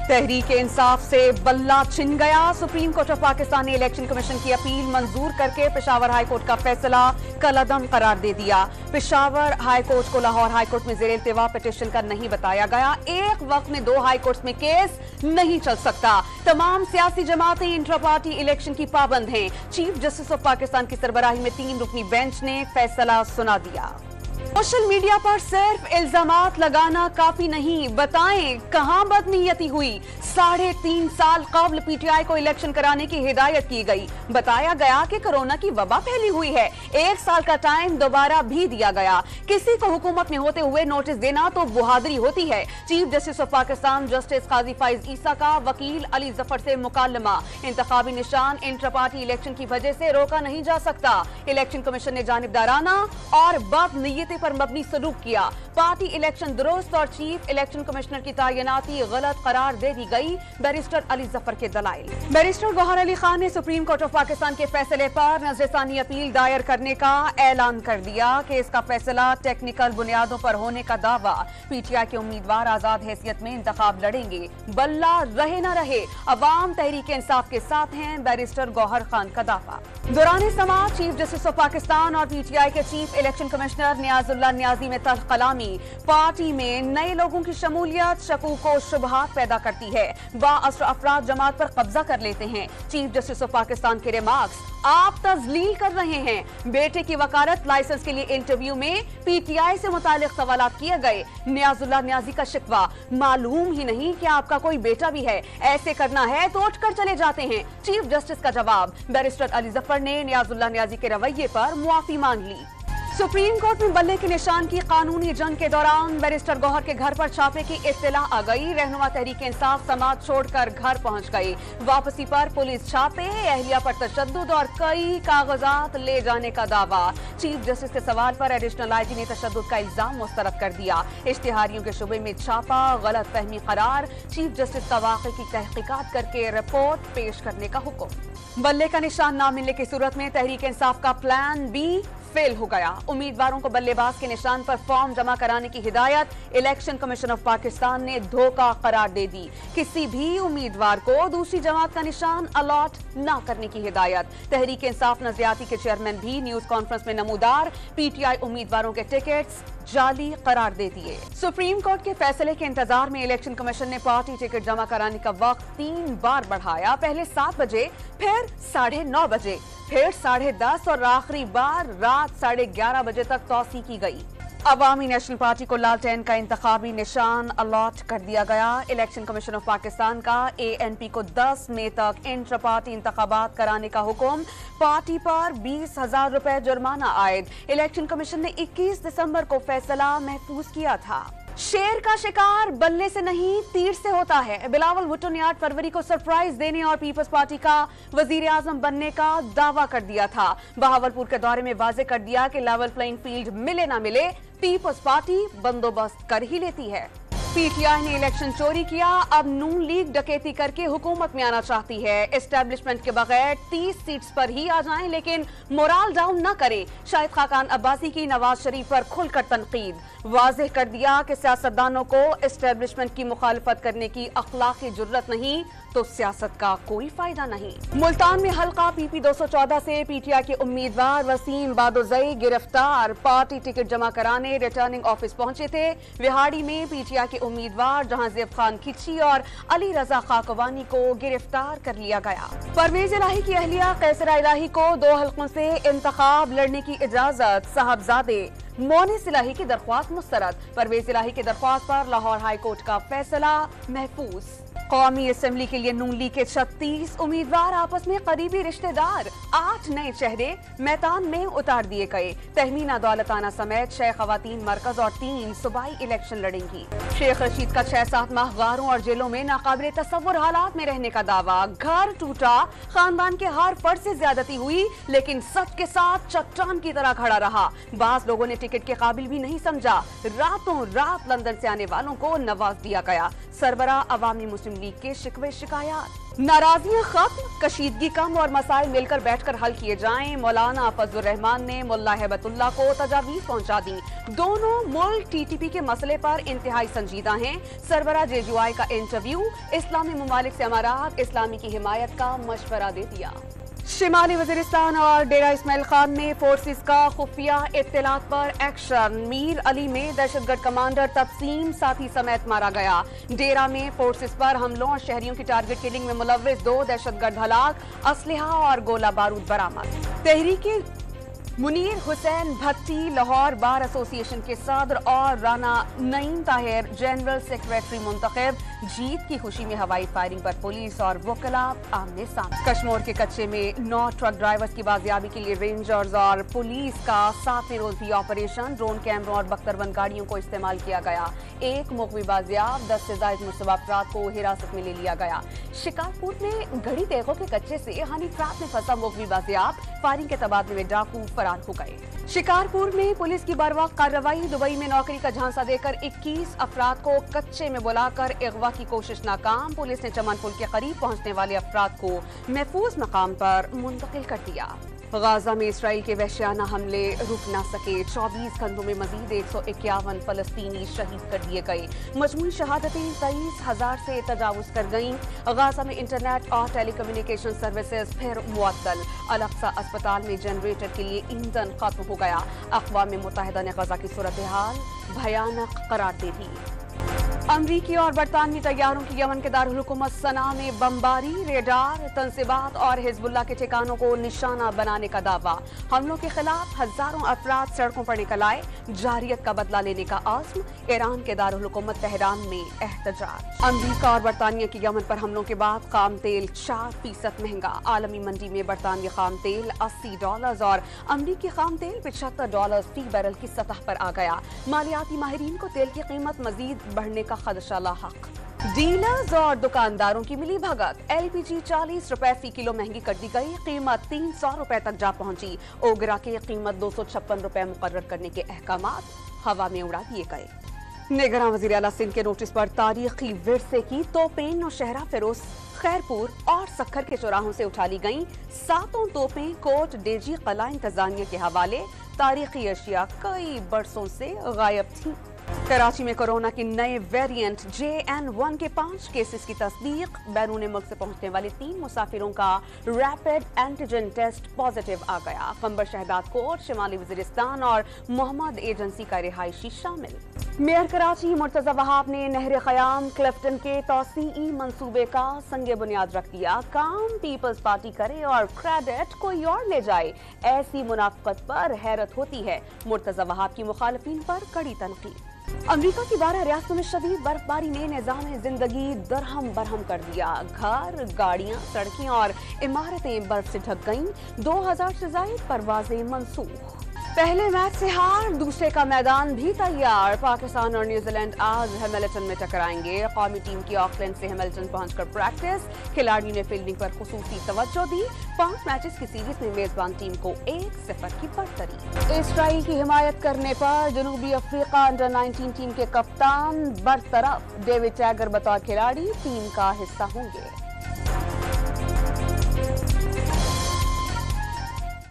तहरीक इंसाफ से बल्ला छिन गया। सुप्रीम कोर्ट ऑफ पाकिस्तान ने इलेक्शन कमीशन की अपील मंजूर करके पेशावर हाई कोर्ट का फैसला कलअदम करार दे दिया। पेशावर हाई कोर्ट को लाहौर हाई कोर्ट में ज़ेर इल्तिवा पिटीशन का नहीं बताया गया। एक वक्त में 2 हाई कोर्ट में केस नहीं चल सकता। तमाम सियासी जमातें इंट्रा पार्टी इलेक्शन की पाबंद हैं। चीफ जस्टिस ऑफ पाकिस्तान की सरबराही में 3 रुकनी बेंच ने फैसला सुना दिया। सोशल मीडिया पर सिर्फ इल्जामात लगाना काफी नहीं, बताएं कहां बदनीयती हुई। 3.5 साल कबल पीटीआई को इलेक्शन कराने की हिदायत की गई। बताया गया कि कोरोना की वबा फैली हुई है। 1 साल का टाइम दोबारा भी दिया गया। किसी को हुकूमत में होते हुए नोटिस देना तो बहादुरी होती है। Chief justice of Pakistan justice Qazi Faez Isa का वकील अली जफर से मुकालमा। इंतखाबी निशान इंटर पार्टी इलेक्शन की वजह से रोका नहीं जा सकता। इलेक्शन कमीशन ने जानिबदाराना और बदनीयती पर मबनी सलूक किया। पार्टी इलेक्शन दुरुस्त और चीफ इलेक्शन कमिश्नर की तैनाती गलत करार दे दी गई। बैरिस्टर अली जफर के दलाइल। बैरिस्टर गौहर अली खान ने सुप्रीम कोर्ट ऑफ पाकिस्तान के फैसले पर नजरसानी अपील दायर करने का ऐलान कर दिया कि इसका फैसला टेक्निकल बुनियादों पर होने का दावा। पीटीआई के उम्मीदवार आजाद हैसियत में इंतखाब लड़ेंगे। बल्ला रहे न रहे, अवाम तहरीक इंसाफ के साथ हैं, बैरिस्टर गौहर खान का दावा। दौरान समाअत चीफ जस्टिस ऑफ पाकिस्तान और पीटीआई के चीफ इलेक्शन कमिश्नर नियाजुल्लाह नियाजी में तल्ख कलामी। पार्टी में नए लोगों की शमूलियत शकूक व शुबहात पैदा करती है। बाअसर अफराद जमात पर कब्जा कर लेते हैं। चीफ जस्टिस ऑफ पाकिस्तान के रिमार्क्स, आप तजलील कर रहे हैं। बेटे की वकालत लाइसेंस के लिए इंटरव्यू में पीटीआई से मुतालिक सवाल किए गए। नियाजुल्लाह नियाजी का शिकवा, मालूम ही नहीं कि आपका कोई बेटा भी है, ऐसे करना है तो उठकर चले जाते हैं। चीफ जस्टिस का जवाब। बैरिस्टर अली जफर ने नियाजुल्लाह नियाजी के रवैये पर मुआफी मांग ली। सुप्रीम कोर्ट में बल्ले के निशान की कानूनी जंग के दौरान बैरिस्टर गौहर के घर पर छापे की इत्तला आ गई। रहनुमा तहरीक इंसाफ समाज छोड़कर घर पहुंच गई। वापसी पर पुलिस छापे, अहलिया पर तशद्दुद और कई कागजात ले जाने का दावा। चीफ जस्टिस के सवाल पर एडिशनल आईजी ने तशद्दुद का इल्जाम मुस्तरद कर दिया। इश्तिहारियों के शुबे में छापा, गलत फहमी करार। चीफ जस्टिस का वाक़े की तहकीकात करके रिपोर्ट पेश करने का हुक्म। बल्ले का निशान न मिलने की सूरत में तहरीक इंसाफ का प्लान बी फेल हो गया। उम्मीदवारों को बल्लेबाज के निशान पर फॉर्म जमा कराने की हिदायत इलेक्शन कमीशन ऑफ पाकिस्तान ने धोखा करार दे दी। किसी भी उम्मीदवार को दूसरी जमात का निशान अलॉट न करने की हिदायत। तहरीक इंसाफ नजरियाती के चेयरमैन भी न्यूज कॉन्फ्रेंस में नमूदार। पीटीआई उम्मीदवारों के टिकट्स जाली करार दे दिए। सुप्रीम कोर्ट के फैसले के इंतजार में इलेक्शन कमीशन ने पार्टी टिकट जमा कराने का वक्त 3 बार बढ़ाया। पहले 7 बजे, फिर 9:30 बजे, फिर 10:30 और आखिरी बार रात 11:30 बजे तक तौसी की गई। अवामी नेशनल पार्टी को लालटेन का इंतखाबी निशान अलॉट कर दिया गया। इलेक्शन कमीशन ऑफ पाकिस्तान का एएनपी को 10 मई तक इंटर पार्टी इंतखाबात कराने का हुक्म। पार्टी पर 20,000 रुपए जुर्माना आयद। इलेक्शन कमीशन ने 21 दिसंबर को फैसला महफूज किया था। शेर का शिकार बल्ले से नहीं तीर से होता है। बिलावल भुट्टो ने 8 फरवरी को सरप्राइज देने और पीपल्स पार्टी का वजीर आजम बनने का दावा कर दिया था। बहावलपुर के दौरे में वाजे कर दिया कि लेवल प्लेइंग फील्ड मिले ना मिले, पीपल्स पार्टी बंदोबस्त कर ही लेती है। पीटीआई ने इलेक्शन चोरी किया, अब नून लीग डकैती करके हुकूमत में आना चाहती है। एस्टेब्लिशमेंट के बगैर 30 सीट्स पर ही आ जाएं, लेकिन मोराल डाउन न करे। शाहिद खाकान अब्बासी की नवाज शरीफ पर खुलकर तनकीद। वाज़ेह कर दिया कि सियासतदानों को एस्टेब्लिशमेंट की मुखालफत करने की अखलाकी जुर्रत नहीं तो सियासत का कोई फायदा नहीं। मुल्तान में हल्का पीपी 214 से पीटीआई के उम्मीदवार वसीम बादोजई गिरफ्तार। पार्टी टिकट जमा कराने रिटर्निंग ऑफिस पहुंचे थे। विहाड़ी में पीटीआई के उम्मीदवार जहांजेब खान खिची और अली रजा खाकवानी को गिरफ्तार कर लिया गया। परवेज इलाही की अहलिया कैसरा इलाही को 2 हल्कों से इंतखाब लड़ने की इजाजत। साहबजादे मोनिस इलाही की दरख्वास्त मुस्तरद। परवेज इलाही की दरख्वास्त पर लाहौर हाई कोर्ट का फैसला महफूज। कौमी असेंबली के लिए नून लीग के 36 उम्मीदवार आपस में करीबी रिश्तेदार। 8 नए चेहरे मैदान में उतार दिए गए। तहमीना दौलताना समेत 6 खवातीन मरकज और 3 सूबाई इलेक्शन लड़ेंगी। शेख रशीद का 6-7 माह गारों और जेलों में नाकाबिले तसव्वुर हालात में रहने का दावा। घर टूटा, खानदान के हर फर्द से ज्यादती हुई, लेकिन सच के साथ चट्टान की तरह खड़ा रहा। बास लोगों ने टिकट के काबिल भी नहीं समझा। रातों रात लंदन से आने वालों को नवाज दिया गया। सरबराह अवामी मुस्लिम मुस्लिम लीग के शिकवे शिकायत। नाराजियां खत्म, कशीदगी कम और मसाइल मिलकर बैठकर हल किए जाएं। मौलाना फजलुर रहमान ने मुल्ला हेबतुल्लाह को तजावीज पहुंचा दी। दोनों मुल्क टीटीपी के मसले पर इंतहाई संजीदा हैं। सरबरा जेजुआई का इंटरव्यू, इस्लामी ममालिक से अमारात इस्लामी की हिमायत का मशवरा दे दिया। शिमाली वजीरिस्तान और डेरा इस्माइल खान में फोर्सेस का खुफिया इत्तलात पर एक्शन। मीर अली में दहशतगर्द कमांडर तबसीम साथी समेत मारा गया। डेरा में फोर्सेस पर हमलों और शहरियों की टारगेट किलिंग में मुलव्विस 2 दहशतगर्द हलाक, असलहा और गोला बारूद बरामद। तहरीकी मुनीर हुसैन भट्टी लाहौर बार एसोसिएशन के सदर और राना नईम ताहिर जनरल सेक्रेटरी मुंतखब। जीत की खुशी में हवाई फायरिंग पर पुलिस और वकला आमने सामने। कश्मीर के कच्चे में 9 ट्रक ड्राइवर्स की बाजियाबी के लिए रेंजर्स और पुलिस का 7वें रोज भी ऑपरेशन। ड्रोन कैमरों और बख्तरबंद गाड़ियों को इस्तेमाल किया गया। एक मुकवी बाजियाब, 10 से ज्यादा मुस्तबा अफराद को हिरासत में ले लिया गया। शिकारपुर में घड़ी तेगों के कच्चे से हनी ट्रैप में फंसा मुकवी बाजियाब, फायरिंग के तबादले में डाकू फरार हो गए। शिकारपुर में पुलिस की बरवक्त कार्रवाई। दुबई में नौकरी का झांसा देकर 21 अफराद को कच्चे में बुलाकर अगवा की कोशिश नाकाम। पुलिस ने चमन पुल के करीब पहुंचने वाले अफराद को महफूज मकाम पर मुंतकिल कर दिया। गाजा में इसराइल के वहशियाना हमले रुक न सके। 24 घंटों में मजीद 151 फलस्तीनी शहीद कर दिए गए। मजमूई शहादतें 23,000 से तजावुज कर गईं। गाजा में इंटरनेट और टेलीकम्युनिकेशन सर्विसेज फिर मुअत्तल। अल-अक्सा अस्पताल में जनरेटर के लिए ईंधन खत्म हो गया। अक़वाम मुत्तहिदा ने गाजा की सूरत हाल भयानक करार दे दी। अमरीकी और बरतानवी तैयारों की यमन के दारुल हुकूमत सना में बमबारी, रेडार, तंसीबात और हिजबुल्लाह के ठिकानों को निशाना बनाने का दावा। हमलों के खिलाफ हजारों अफराद सड़कों पर निकल आए। जारियत का बदला लेने का आज़्म। ईरान के दारुल हुकूमत तेहरान में एहतजाज। अमरीका और बरतानिया की यमन पर हमलों के बाद खाम तेल 4% महंगा। आलमी मंडी में बरतानवी खाम तेल $80 और अमरीकी खाम तेल $75 फी बैरल की सतह पर आ गया। मालियाती माहिरीन को तेल की कीमत मजीद बढ़ने का खदशा लाहक। डीलर्स और दुकानदारों की मिली भगत। LPG 40 रुपए फी किलो महंगी कर दी गई। कीमत 300 रुपए तक जा पहुंची। ओगरा की कीमत 256 रुपए मुकर्रर करने के अहकामात हवा में उड़ा दिए गए। निगरान वज़ीर आला सिंध के नोटिस पर तारीखी विरसे की तोपें नौशहरा, फिरोज खैरपुर और सक्खर के चौराहों से उठा ली गईं। 7 तोपें कोट डेजी कला इंतजामिया के हवाले। तारीखी अशिया कई बरसों से गायब थी। कराची में कोरोना की नए वेरिएंट JN1 के 5 केसेस की तस्दीक। बैरून मुल्क से पहुंचने वाले 3 मुसाफिरों का रैपिड एंटीजन टेस्ट पॉजिटिव आ गया। कंबर शहदाद कोट, शिमाली वजीरिस्तान और मोहम्मद एजेंसी का रिहायशी शामिल। मेयर कराची मुर्तजा वहाब ने नहर ख़याम क्लिफ्टन के तौसीई मंसूबे का संगे बुनियाद रख दिया। काम पीपल्स पार्टी करे और क्रेडिट कोई और ले जाए, ऐसी मुनाफिकत पर हैरत होती है। मुर्तजा वहाब की मुखालिफिन पर कड़ी तनकीद। अमेरिका की 12 रियासतों में शदीद बर्फबारी ने निज़ाम जिंदगी दरहम बरहम कर दिया। घर, गाड़ियां, सड़कें और इमारतें बर्फ से ढक गईं। 2000 से ज्यादा परवाजें मनसूख। पहले मैच से हार, दूसरे का मैदान भी तैयार। पाकिस्तान और न्यूजीलैंड आज हैमिल्टन में टकराएंगे। कौमी टीम की ऑकलैंड से हैमिल्टन पहुंचकर प्रैक्टिस। खिलाड़ियों ने फील्डिंग पर खुसूसी तवज्जो दी। 5 मैचेस की सीरीज में मेजबान टीम को 1-0 की बढ़तरी। इसराइल की हिमायत करने पर जनूबी अफ्रीका अंडर 19 टीम के कप्तान बरतरफ। डेविड टैगर बतौर खिलाड़ी टीम का हिस्सा होंगे।